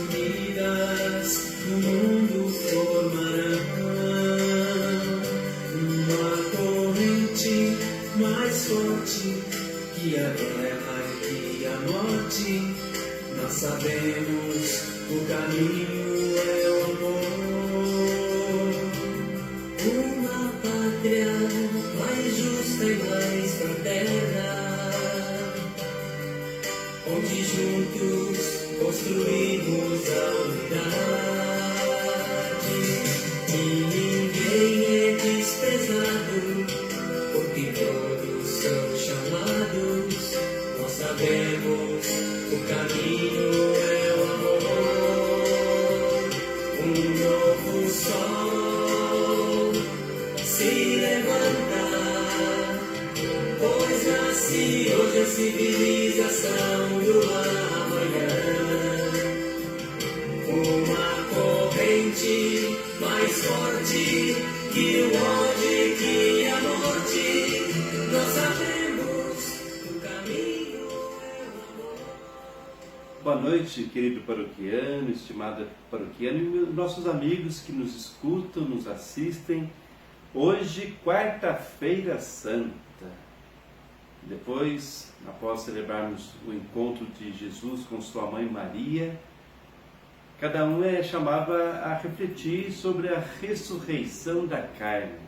unidas no mundo formarão uma corrente mais forte que a guerra e que a morte. Nós sabemos o caminho é o amor. Uma pátria mais justa e mais fraterna, onde juntos construímos a unidade. E ninguém é desprezado, porque todos são chamados. Nós sabemos o caminho é o amor. Um novo sol se levanta, pois nasce hoje a civilização do amanhã. Uma corrente mais forte que o ódio e que a morte. Nós sabemos o caminho é o amor. Boa noite, querido paroquiano, estimada paroquiana e nossos amigos que nos escutam, nos assistem. Hoje, quarta-feira santa. Depois, após celebrarmos o encontro de Jesus com sua mãe Maria, cada um é chamado a refletir sobre a ressurreição da carne.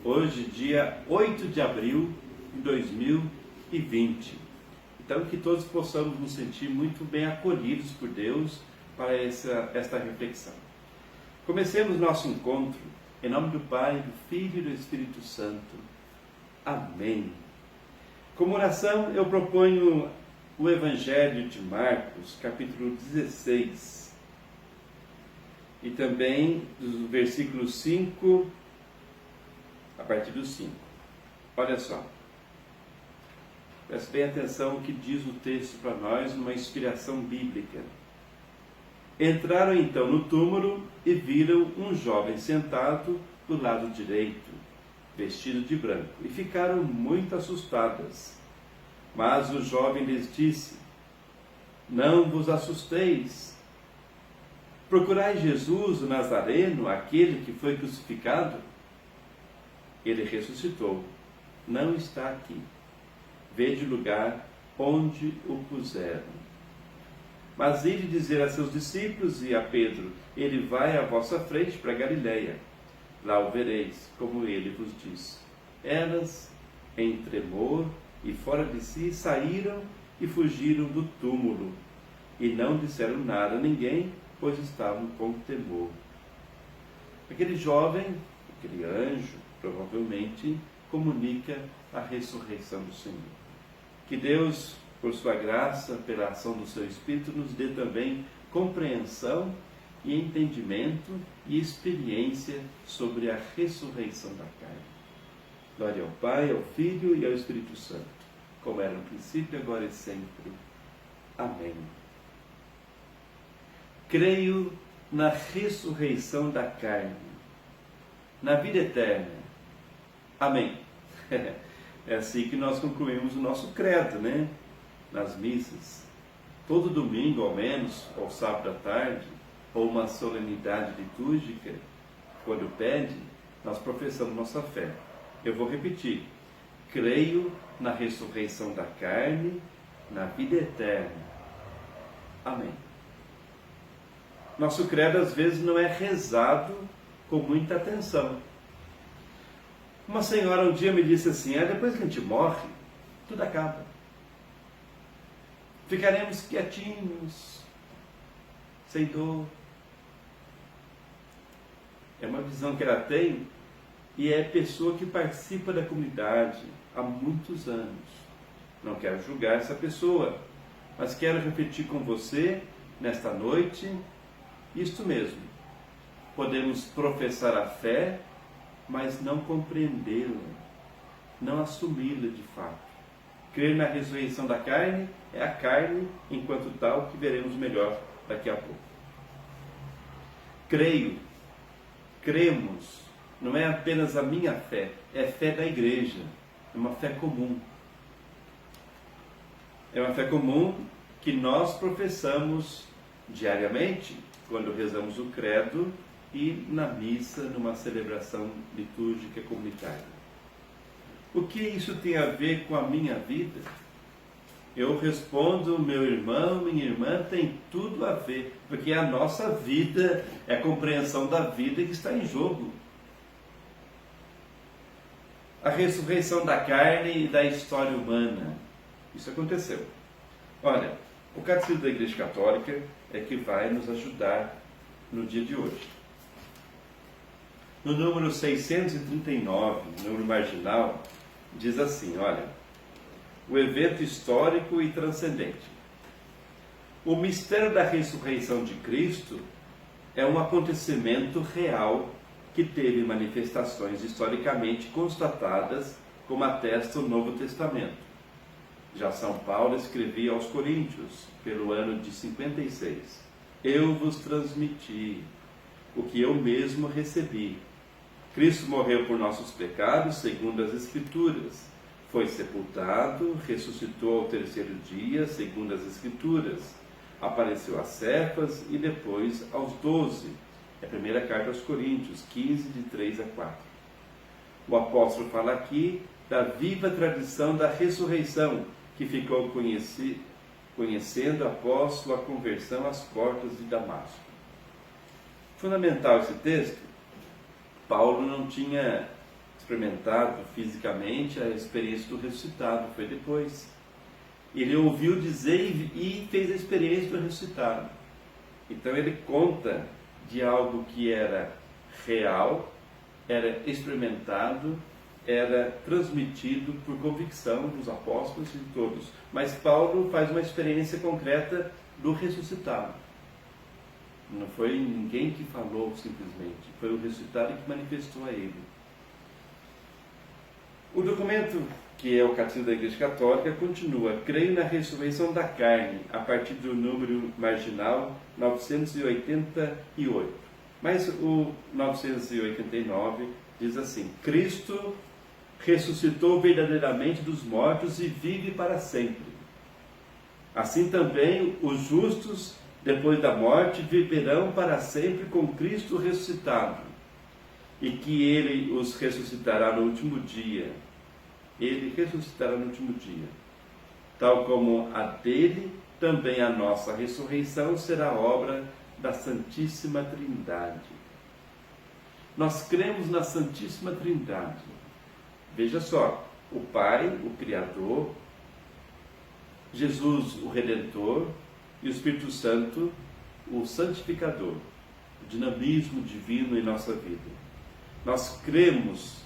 Hoje, dia 8 de abril de 2020. Então, que todos possamos nos sentir muito bem acolhidos por Deus para esta reflexão. Comecemos nosso encontro em nome do Pai, do Filho e do Espírito Santo. Amém. Como oração, eu proponho o Evangelho de Marcos, capítulo 16, e também dos versículos 5, a partir do 5. Olha só. Preste bem atenção o que diz o texto para nós, uma inspiração bíblica. Entraram então no túmulo e viram um jovem sentado do lado direito, vestido de branco, e ficaram muito assustadas. Mas o jovem lhes disse: não vos assusteis. Procurai Jesus o Nazareno, aquele que foi crucificado? Ele ressuscitou, não está aqui. Vede o lugar onde o puseram. Mas ide dizer a seus discípulos e a Pedro: ele vai à vossa frente para Galiléia. Lá o vereis, como ele vos disse. Elas, em tremor e fora de si, saíram e fugiram do túmulo, e não disseram nada a ninguém, pois estavam com temor. Aquele jovem, aquele anjo, provavelmente comunica a ressurreição do Senhor. Que Deus, por sua graça, pela ação do seu Espírito, nos dê também compreensão e entendimento e experiência sobre a ressurreição da carne. Glória ao Pai, ao Filho e ao Espírito Santo, como era no princípio, agora e sempre. Amém. Creio na ressurreição da carne, na vida eterna. Amém. É assim que nós concluímos o nosso credo, né? Nas missas. Todo domingo, ao menos, ou sábado à tarde, ou uma solenidade litúrgica, quando pede, nós professamos nossa fé. Eu vou repetir. Creio na ressurreição da carne, na vida eterna. Amém. Nosso credo, às vezes, não é rezado com muita atenção. Uma senhora um dia me disse assim: depois que a gente morre, tudo acaba. Ficaremos quietinhos, sem dor. É uma visão que ela tem e é pessoa que participa da comunidade há muitos anos. Não quero julgar essa pessoa, mas quero refletir com você, nesta noite, isto mesmo. Podemos professar a fé, mas não compreendê-la, não assumi-la de fato. Crer na ressurreição da carne é a carne, enquanto tal, que veremos melhor daqui a pouco. Cremos, não é apenas a minha fé, é a fé da igreja, é uma fé comum. É uma fé comum que nós professamos diariamente, quando rezamos o credo e na missa, numa celebração litúrgica comunitária. O que isso tem a ver com a minha vida? Eu respondo, meu irmão, minha irmã, tem tudo a ver, porque a nossa vida, é a compreensão da vida que está em jogo. A ressurreição da carne e da história humana. Isso aconteceu. Olha, o Catecismo da Igreja Católica é que vai nos ajudar no dia de hoje. No número 639, número marginal, diz assim, olha, o evento histórico e transcendente. O mistério da ressurreição de Cristo é um acontecimento real que teve manifestações historicamente constatadas, como atesta o Novo Testamento. Já São Paulo escrevia aos Coríntios, pelo ano de 56, eu vos transmiti o que eu mesmo recebi. Cristo morreu por nossos pecados, segundo as Escrituras. Foi sepultado, ressuscitou ao terceiro dia, segundo as Escrituras. Apareceu a Cefas e depois aos 12. É a primeira carta aos Coríntios, 15, de 3 a 4. O apóstolo fala aqui da viva tradição da ressurreição, que ficou conhecendo após sua conversão às portas de Damasco. Fundamental esse texto, Paulo não tinha experimentado fisicamente a experiência do ressuscitado, foi depois. Ele ouviu dizer e fez a experiência do ressuscitado. Então ele conta de algo que era real, era experimentado, era transmitido por convicção dos apóstolos e de todos. Mas Paulo faz uma experiência concreta do ressuscitado. Não foi ninguém que falou simplesmente, foi o ressuscitado que manifestou a ele. O documento, que é o Catecismo da Igreja Católica, continua, creio na ressurreição da carne, a partir do número marginal 988. Mas o 989 diz assim, Cristo ressuscitou verdadeiramente dos mortos e vive para sempre. Assim também os justos, depois da morte, viverão para sempre com Cristo ressuscitado, e que Ele os ressuscitará no último dia. Ele ressuscitará no último dia. Tal como a dele, também a nossa ressurreição será obra da Santíssima Trindade. Nós cremos na Santíssima Trindade. Veja só, o Pai, o Criador, Jesus, o Redentor, e o Espírito Santo, o Santificador, o dinamismo divino em nossa vida. Nós cremos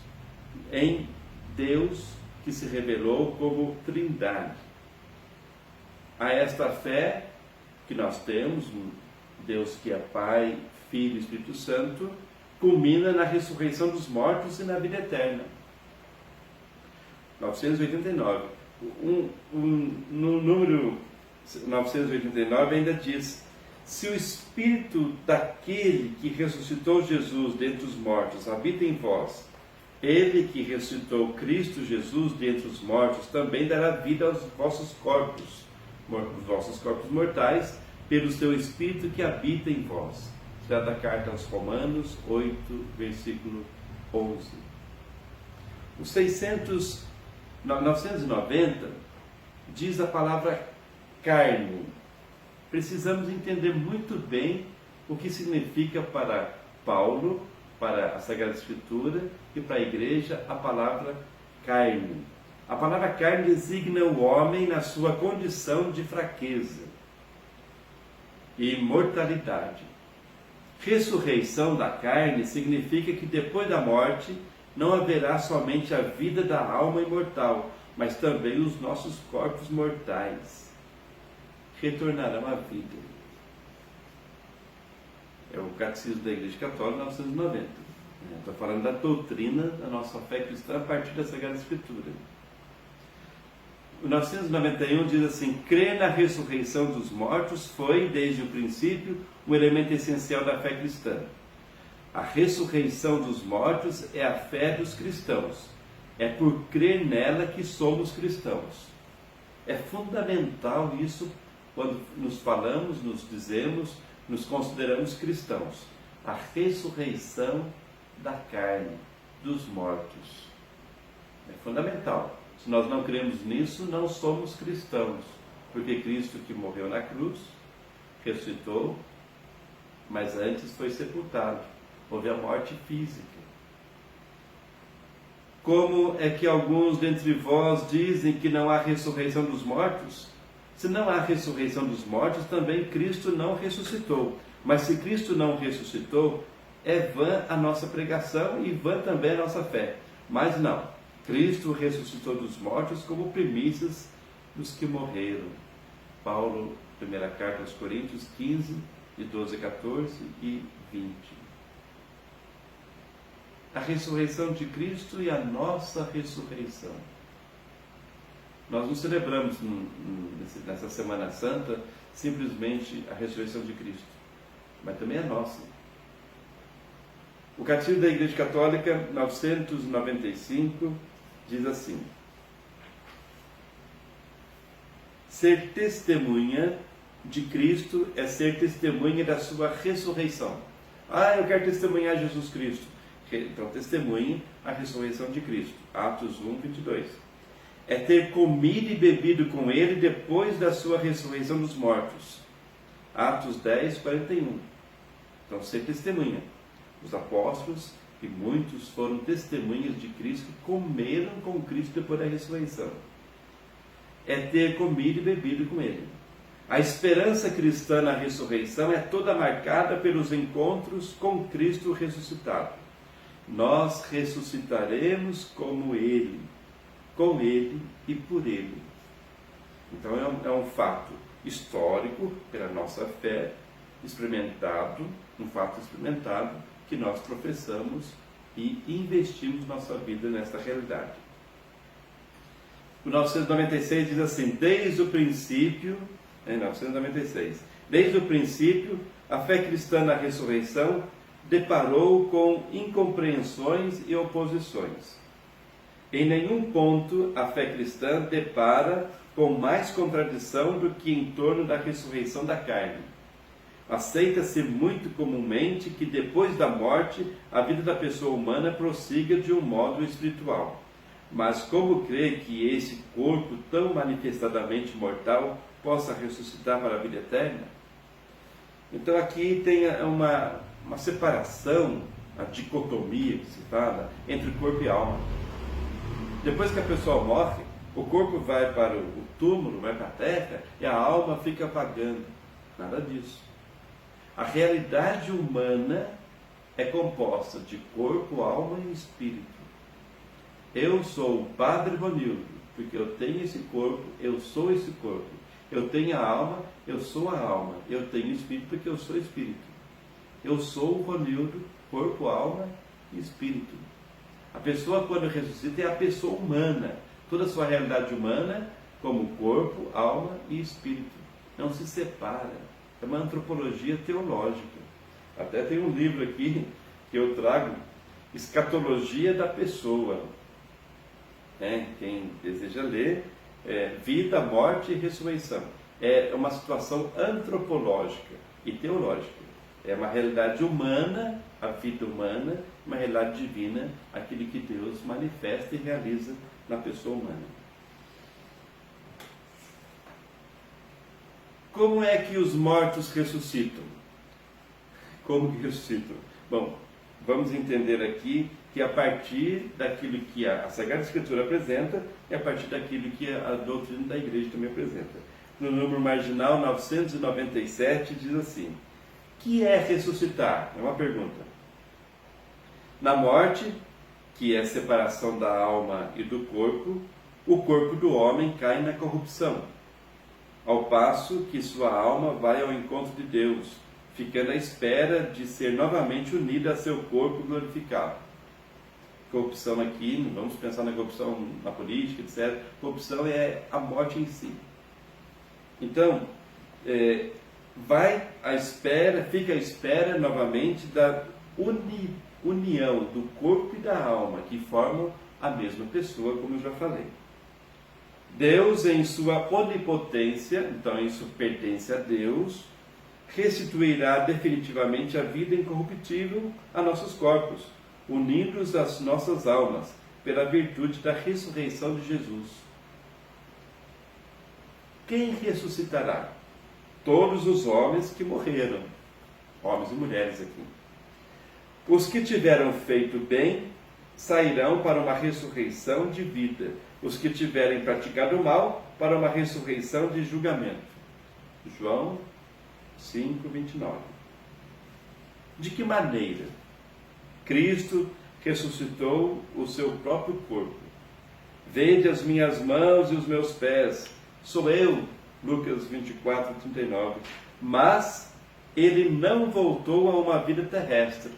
em Deus que se revelou como Trindade. A esta fé que nós temos, um Deus que é Pai, Filho e Espírito Santo, culmina na ressurreição dos mortos e na vida eterna. 989. No número 989 ainda diz, se o Espírito daquele que ressuscitou Jesus dentre os mortos habita em vós, ele que ressuscitou Cristo Jesus dentre os mortos também dará vida aos vossos corpos mortais, pelo seu Espírito que habita em vós. Está da carta aos Romanos 8, versículo 11. Os 990 diz a palavra carne. Precisamos entender muito bem o que significa para Paulo, para a Sagrada Escritura e para a Igreja a palavra carne. A palavra carne designa o homem na sua condição de fraqueza e mortalidade. Ressurreição da carne significa que depois da morte não haverá somente a vida da alma imortal, mas também os nossos corpos mortais retornarão à vida. É o Catecismo da Igreja Católica, 990. Estou falando da doutrina da nossa fé cristã a partir da Sagrada Escritura. O 991 diz assim, crer na ressurreição dos mortos foi, desde o princípio, um elemento essencial da fé cristã. A ressurreição dos mortos é a fé dos cristãos. É por crer nela que somos cristãos. É fundamental isso quando nos falamos, nos dizemos, nos consideramos cristãos. A ressurreição da carne, dos mortos. É fundamental. Se nós não cremos nisso, não somos cristãos. Porque Cristo que morreu na cruz, ressuscitou, mas antes foi sepultado. Houve a morte física. Como é que alguns dentre vós dizem que não há ressurreição dos mortos? Se não há ressurreição dos mortos, também Cristo não ressuscitou. Mas se Cristo não ressuscitou, é vã a nossa pregação e vã também a nossa fé. Mas não, Cristo ressuscitou dos mortos como primícias dos que morreram. Paulo, primeira carta aos Coríntios 15, de 12 a 14 e 20. A ressurreição de Cristo e a nossa ressurreição. Nós não celebramos nessa Semana Santa simplesmente a ressurreição de Cristo, mas também a nossa. O Catecismo da Igreja Católica 995 diz assim: ser testemunha de Cristo é ser testemunha da sua ressurreição. Eu quero testemunhar Jesus Cristo. Então, testemunhe a ressurreição de Cristo. Atos 1, 22. É ter comido e bebido com Ele depois da sua ressurreição dos mortos. Atos 10, 41. Então, ser testemunha. Os apóstolos e muitos foram testemunhas de Cristo, que comeram com Cristo depois da ressurreição. É ter comido e bebido com Ele. A esperança cristã na ressurreição é toda marcada pelos encontros com Cristo ressuscitado. Nós ressuscitaremos como Ele, com Ele e por Ele. Então é um fato histórico, pela nossa fé, experimentado, um fato experimentado, que nós professamos e investimos nossa vida nessa realidade. O 996 diz assim: desde o princípio, 996, desde o princípio, a fé cristã na ressurreição deparou com incompreensões e oposições. Em nenhum ponto a fé cristã depara com mais contradição do que em torno da ressurreição da carne. Aceita-se muito comumente que depois da morte a vida da pessoa humana prossiga de um modo espiritual. Mas como crê que esse corpo tão manifestadamente mortal possa ressuscitar para a vida eterna? Então aqui tem uma separação, a dicotomia que se fala, entre corpo e alma. Depois que a pessoa morre, o corpo vai para o túmulo, vai para a terra, e a alma fica vagando. Nada disso. A realidade humana é composta de corpo, alma e espírito. Eu sou o Padre Ronildo, porque eu tenho esse corpo, eu sou esse corpo. Eu tenho a alma, eu sou a alma. Eu tenho espírito, porque eu sou espírito. Eu sou o Ronildo, corpo, alma e espírito. A pessoa, quando ressuscita, é a pessoa humana. Toda a sua realidade humana, como corpo, alma e espírito. Não se separa. É uma antropologia teológica. Até tem um livro aqui que eu trago, Escatologia da Pessoa. Quem deseja ler, Vida, Morte e Ressurreição. É uma situação antropológica e teológica. É uma realidade humana, a vida humana, uma realidade divina, aquilo que Deus manifesta e realiza na pessoa humana. Como é que os mortos ressuscitam? Como que ressuscitam? Bom, vamos entender aqui que a partir daquilo que a Sagrada Escritura apresenta e a partir daquilo que a doutrina da Igreja também apresenta. No número marginal 997 diz assim: que é ressuscitar? É uma pergunta. Na morte, que é a separação da alma e do corpo, o corpo do homem cai na corrupção, ao passo que sua alma vai ao encontro de Deus, ficando à espera de ser novamente unida a seu corpo glorificado. Corrupção aqui, não vamos pensar na corrupção na política, etc. Corrupção é a morte em si. Então, fica à espera novamente da união do corpo e da alma, que formam a mesma pessoa, como eu já falei. Deus, em sua onipotência, então isso pertence a Deus, restituirá definitivamente a vida incorruptível a nossos corpos, unindo-os às nossas almas, pela virtude da ressurreição de Jesus. Quem ressuscitará? Todos os homens que morreram, homens e mulheres aqui. Os que tiveram feito bem sairão para uma ressurreição de vida, os que tiverem praticado mal para uma ressurreição de julgamento. João 5:29. De que maneira? Cristo ressuscitou o seu próprio corpo. Vede as minhas mãos e os meus pés, sou eu, Lucas 24:39. Mas ele não voltou a uma vida terrestre.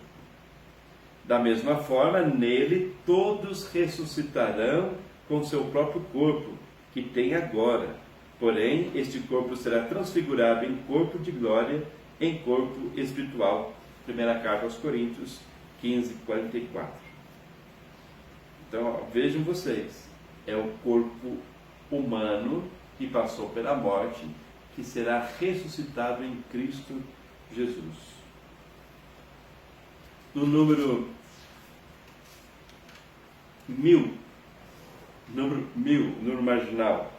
Da mesma forma, nele todos ressuscitarão com seu próprio corpo, que tem agora. Porém, este corpo será transfigurado em corpo de glória, em corpo espiritual. Primeira carta aos Coríntios 15:44. Então, vejam vocês, é o corpo humano que passou pela morte, que será ressuscitado em Cristo Jesus. No número 1000, número marginal.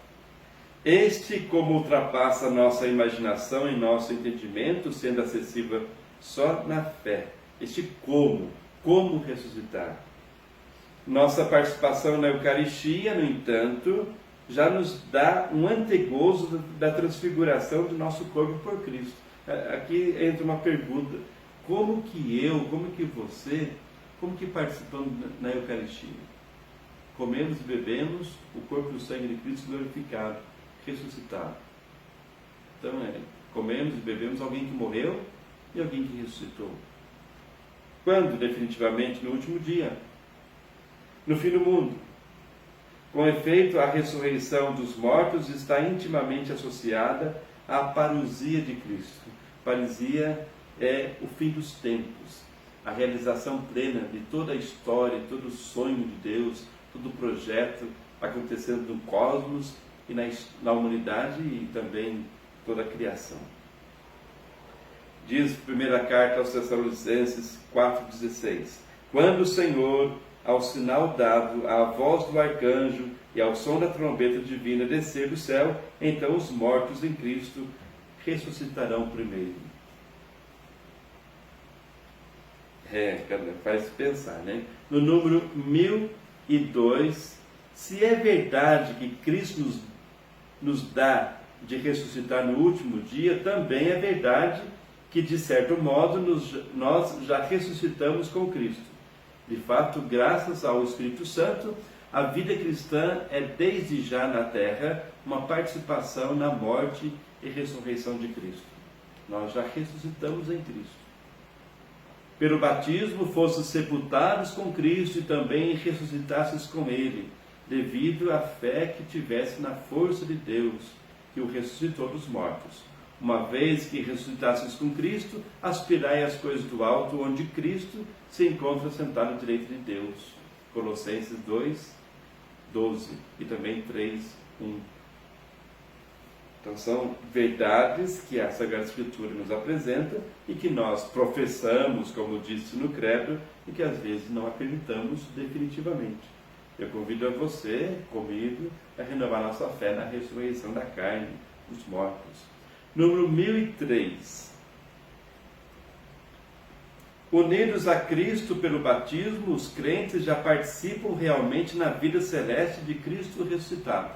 Este, como ultrapassa nossa imaginação e nosso entendimento, sendo acessível só na fé. Este como ressuscitar. Nossa participação na Eucaristia, no entanto, já nos dá um antegozo da transfiguração do nosso corpo por Cristo. Aqui entra uma pergunta: como que eu, como que você, como que participamos na Eucaristia? Comemos e bebemos o corpo e o sangue de Cristo glorificado, ressuscitado. Então, comemos e bebemos alguém que morreu e alguém que ressuscitou. Quando? Definitivamente no último dia, no fim do mundo. Com efeito, a ressurreição dos mortos está intimamente associada à parousia de Cristo. Parousia é o fim dos tempos, a realização plena de toda a história, todo o sonho de Deus, todo o projeto acontecendo no cosmos e na humanidade e também toda a criação. Diz a primeira carta aos Tessalonicenses 4,16: quando o Senhor, ao sinal dado, à voz do arcanjo e ao som da trombeta divina descer do céu, então os mortos em Cristo ressuscitarão primeiro. Faz pensar, né? No número 1002, se é verdade que Cristo nos dá de ressuscitar no último dia, também é verdade que, de certo modo, nós já ressuscitamos com Cristo. De fato, graças ao Espírito Santo, a vida cristã é desde já na terra uma participação na morte e ressurreição de Cristo. Nós já ressuscitamos em Cristo. Pelo batismo fostes sepultados com Cristo e também ressuscitastes com Ele, devido à fé que tivesse na força de Deus, que o ressuscitou dos mortos. Uma vez que ressuscitastes com Cristo, aspirai às coisas do alto, onde Cristo se encontra sentado à direita de Deus. Colossenses 2:12 e também 3:1. Então são verdades que a Sagrada Escritura nos apresenta e que nós professamos, como disse no credo, e que às vezes não acreditamos definitivamente. Eu convido a você, comigo, a renovar nossa fé na ressurreição da carne dos mortos. Número 1003. Unidos a Cristo pelo batismo, os crentes já participam realmente na vida celeste de Cristo ressuscitado.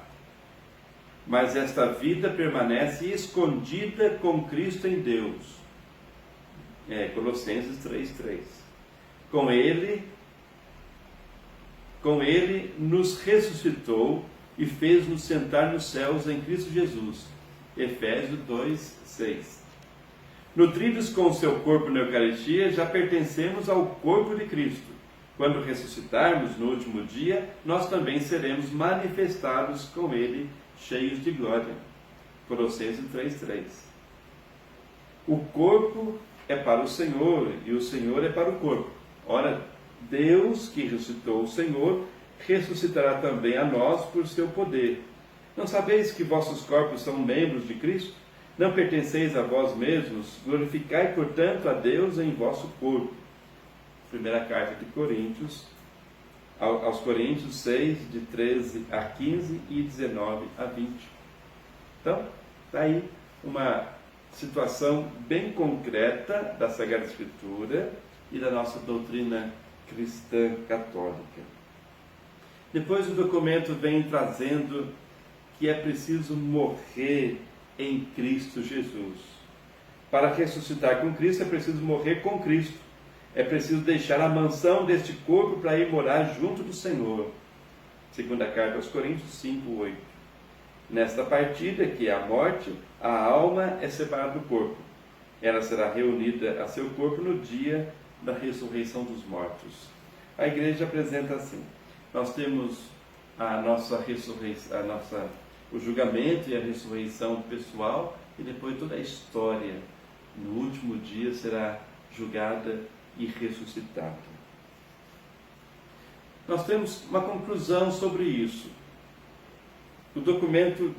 Mas esta vida permanece escondida com Cristo em Deus. Colossenses 3:3. Com Ele nos ressuscitou e fez-nos sentar nos céus em Cristo Jesus. Efésios 2:6. Nutridos com o seu corpo na Eucaristia, já pertencemos ao corpo de Cristo. Quando ressuscitarmos no último dia, nós também seremos manifestados com Ele, cheios de glória. Colossenses 3:3. O corpo é para o Senhor e o Senhor é para o corpo. Ora, Deus, que ressuscitou o Senhor, ressuscitará também a nós por seu poder. Não sabeis que vossos corpos são membros de Cristo? Não pertenceis a vós mesmos? Glorificai, portanto, a Deus em vosso corpo. Primeira carta de Coríntios, aos Coríntios 6, de 13 a 15 e 19 a 20. Então, está aí uma situação bem concreta da Sagrada Escritura e da nossa doutrina cristã católica. Depois o documento vem trazendo que é preciso morrer em Cristo Jesus. Para ressuscitar com Cristo é preciso morrer com Cristo. É preciso deixar a mansão deste corpo para ir morar junto do Senhor. Segunda carta aos Coríntios 5, 8. Nesta partida, que é a morte, a alma é separada do corpo. Ela será reunida a seu corpo no dia da ressurreição dos mortos. A igreja apresenta assim: nós temos a nossa ressurreição, o julgamento e a ressurreição pessoal, e depois toda a história no último dia será julgada e ressuscitada. Nós temos uma conclusão sobre isso. O documento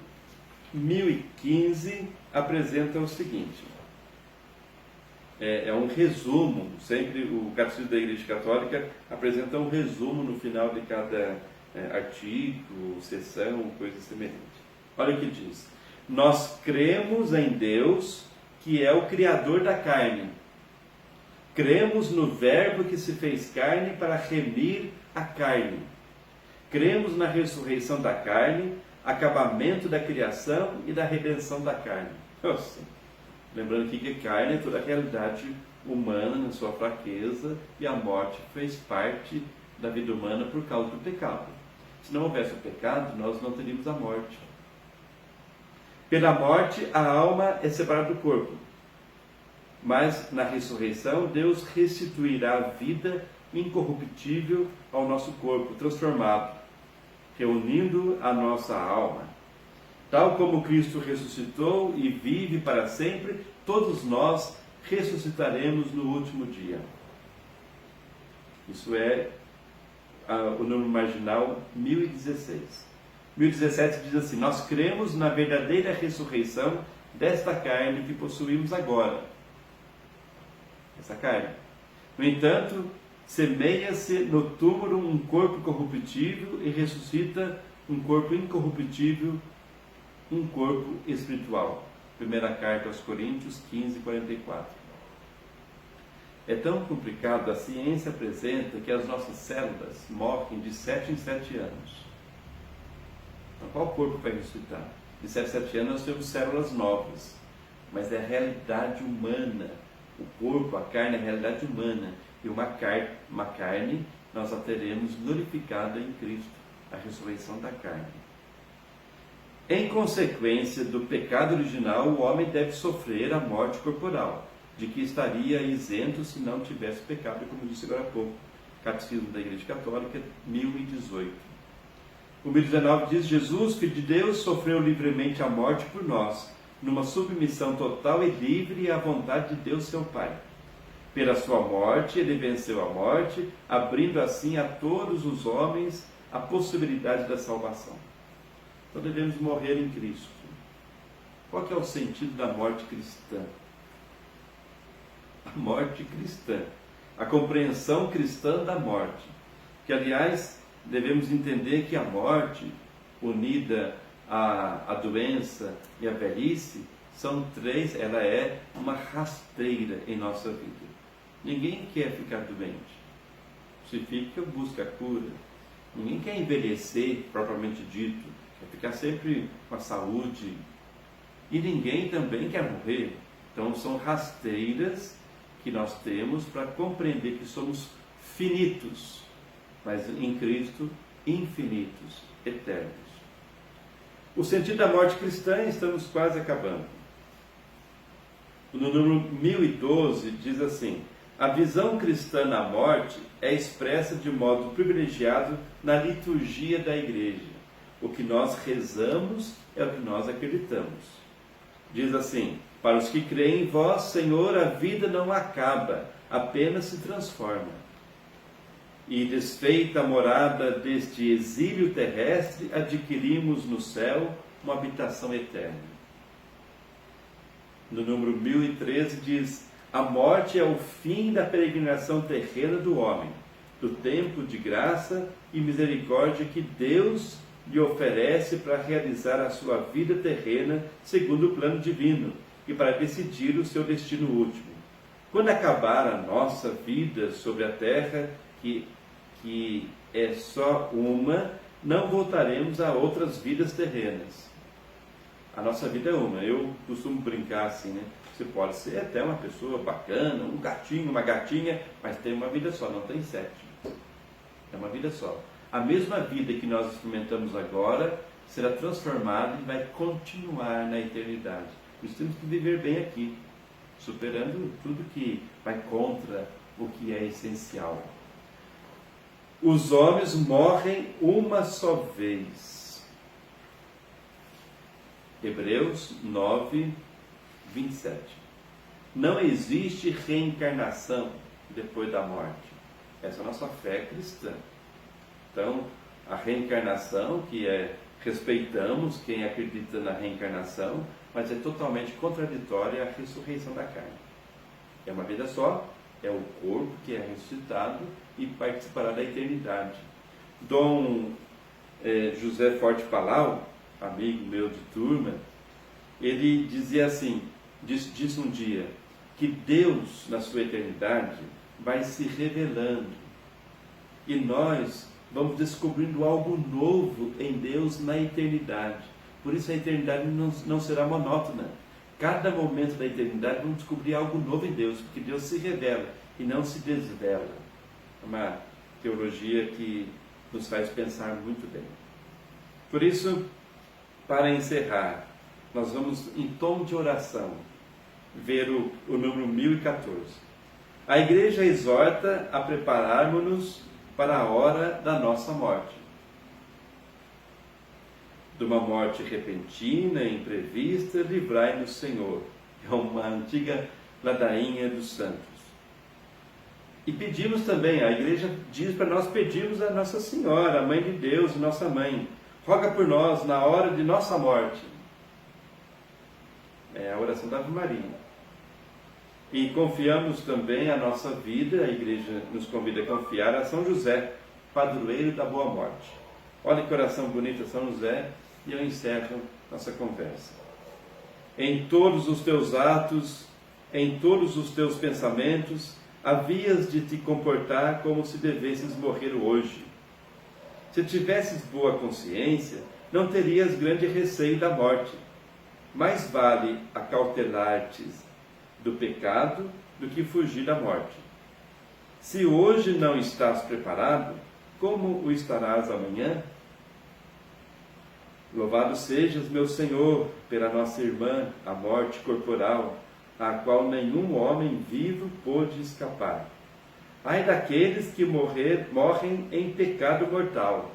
1015 apresenta o seguinte: é um resumo, sempre o Catecismo da Igreja Católica apresenta um resumo no final de cada artigo, sessão, coisa semelhante. Olha o que diz: nós cremos em Deus, que é o Criador da carne. Cremos no Verbo que se fez carne para remir a carne. Cremos na ressurreição da carne, acabamento da criação e da redenção da carne. Nossa. Lembrando aqui que carne é toda a realidade humana na sua fraqueza, e a morte fez parte da vida humana por causa do pecado. Se não houvesse o pecado, nós não teríamos a morte. Pela morte, a alma é separada do corpo. Mas na ressurreição, Deus restituirá a vida incorruptível ao nosso corpo, transformado, reunindo a nossa alma. Tal como Cristo ressuscitou e vive para sempre, todos nós ressuscitaremos no último dia. Isso é o número marginal 1016. 1017 diz assim: nós cremos na verdadeira ressurreição desta carne que possuímos agora. Essa carne. No entanto, semeia-se no túmulo um corpo corruptível e ressuscita um corpo incorruptível, um corpo espiritual. Primeira carta aos Coríntios 15, 44. É tão complicado, a ciência apresenta que as nossas células morrem de 7 em 7 anos. Então, qual corpo vai ressuscitar? De 7 em 7 anos nós temos células novas, mas é a realidade humana. O corpo, a carne, é a realidade humana. E uma carne nós a teremos glorificada em Cristo, a ressurreição da carne. Em consequência do pecado original, o homem deve sofrer a morte corporal, de que estaria isento se não tivesse pecado, como disse agora há pouco. Catecismo da Igreja Católica, 1018. O 1019 diz: Jesus, Filho de Deus, sofreu livremente a morte por nós, numa submissão total e livre à vontade de Deus, seu Pai. Pela sua morte, ele venceu a morte, abrindo assim a todos os homens a possibilidade da salvação. Então devemos morrer em Cristo. Qual que é o sentido da morte cristã? A morte cristã, a compreensão cristã da morte. Que, aliás, devemos entender que a morte, unida à doença e à velhice, são três, ela é uma rasteira em nossa vida. Ninguém quer ficar doente. Se fica, busca a cura. Ninguém quer envelhecer, propriamente dito. Quer ficar sempre com a saúde. E ninguém também quer morrer. Então são rasteiras que nós temos para compreender que somos finitos, mas em Cristo infinitos, eternos. O sentido da morte cristã, estamos quase acabando. No número 1012 diz assim: a visão cristã na morte é expressa de modo privilegiado na liturgia da igreja. O que nós rezamos é o que nós acreditamos. Diz assim: para os que creem em vós, Senhor, a vida não acaba, apenas se transforma. e desfeita a morada deste exílio terrestre, adquirimos no céu uma habitação eterna. No número 1013 diz: a morte é o fim da peregrinação terrena do homem, do tempo de graça e misericórdia que Deus lhe oferece para realizar a sua vida terrena segundo o plano divino e para decidir o seu destino último. Quando acabar a nossa vida sobre a terra, que é só uma, não voltaremos a outras vidas terrenas. A nossa vida é uma. Eu costumo brincar assim, né? Você pode ser até uma pessoa bacana, um gatinho, uma gatinha, mas tem uma vida só, não tem 7. É uma vida só. A mesma vida que nós experimentamos agora será transformada e vai continuar na eternidade. Por isso temos que viver bem aqui, superando tudo que vai contra o que é essencial. Os homens morrem uma só vez. Hebreus 9, 27. Não existe reencarnação depois da morte. Essa é a nossa fé cristã. Então, a reencarnação, que respeitamos quem acredita na reencarnação, mas é totalmente contraditória à ressurreição da carne. É uma vida só, é o corpo que é ressuscitado e participará da eternidade. Dom José Forte Palau, amigo meu de turma, ele dizia assim, disse um dia, que Deus, na sua eternidade, vai se revelando e nós vamos descobrindo algo novo em Deus na eternidade. Por isso a eternidade não será monótona. Cada momento da eternidade vamos descobrir algo novo em Deus, porque Deus se revela e não se desvela. É uma teologia que nos faz pensar muito bem. Por isso, para encerrar, nós vamos, em tom de oração, ver o número 1014. A igreja exorta a prepararmos-nos para a hora da nossa morte. De uma morte repentina, imprevista, livrai-nos, Senhor. É uma antiga ladainha dos santos. E pedimos também, a igreja diz para nós pedirmos a Nossa Senhora, a Mãe de Deus, nossa Mãe, roga por nós na hora de nossa morte. É a oração da Ave Maria. E confiamos também a nossa vida, a igreja nos convida a confiar a São José, padroeiro da boa morte. Olha que oração bonita, São José, e eu encerro nossa conversa. Em todos os teus atos, em todos os teus pensamentos, havias de te comportar como se devesses morrer hoje. Se tivesses boa consciência, não terias grande receio da morte. Mais vale acautelar-te do pecado do que fugir da morte. Se hoje não estás preparado, como o estarás amanhã? Louvado sejas, meu Senhor, pela nossa irmã, a morte corporal, a qual nenhum homem vivo pôde escapar. Ai daqueles que morrem em pecado mortal.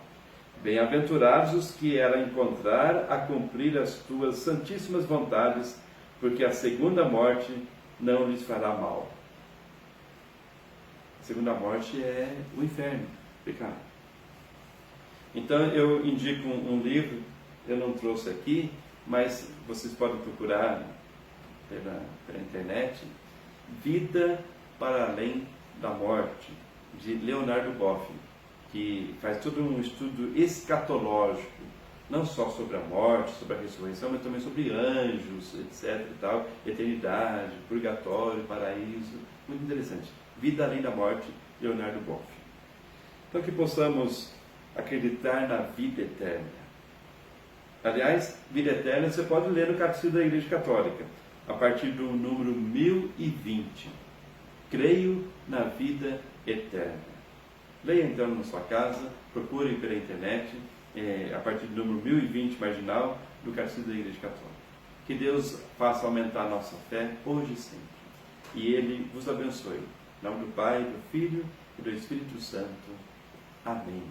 Bem-aventurados os que ela encontrar a cumprir as tuas santíssimas vontades, porque a segunda morte não lhes fará mal. A segunda morte é o inferno, pecado. Então eu indico um livro, eu não trouxe aqui, mas vocês podem procurar pela internet, Vida para Além da Morte, de Leonardo Boff, que faz todo um estudo escatológico, não só sobre a morte, sobre a ressurreição, mas também sobre anjos, etc. e tal, eternidade, purgatório, paraíso, muito interessante. Vida Além da Morte, Leonardo Boff. Então que possamos acreditar na vida eterna. Aliás, vida eterna você pode ler no Catecismo da Igreja Católica, a partir do número 1020. Creio na vida eterna. Leia então na sua casa, procurem pela internet, a partir do número 1020, marginal, do Catecismo da Igreja Católica. Que Deus faça aumentar a nossa fé hoje e sempre. E Ele vos abençoe. Em nome do Pai, do Filho e do Espírito Santo. Amém.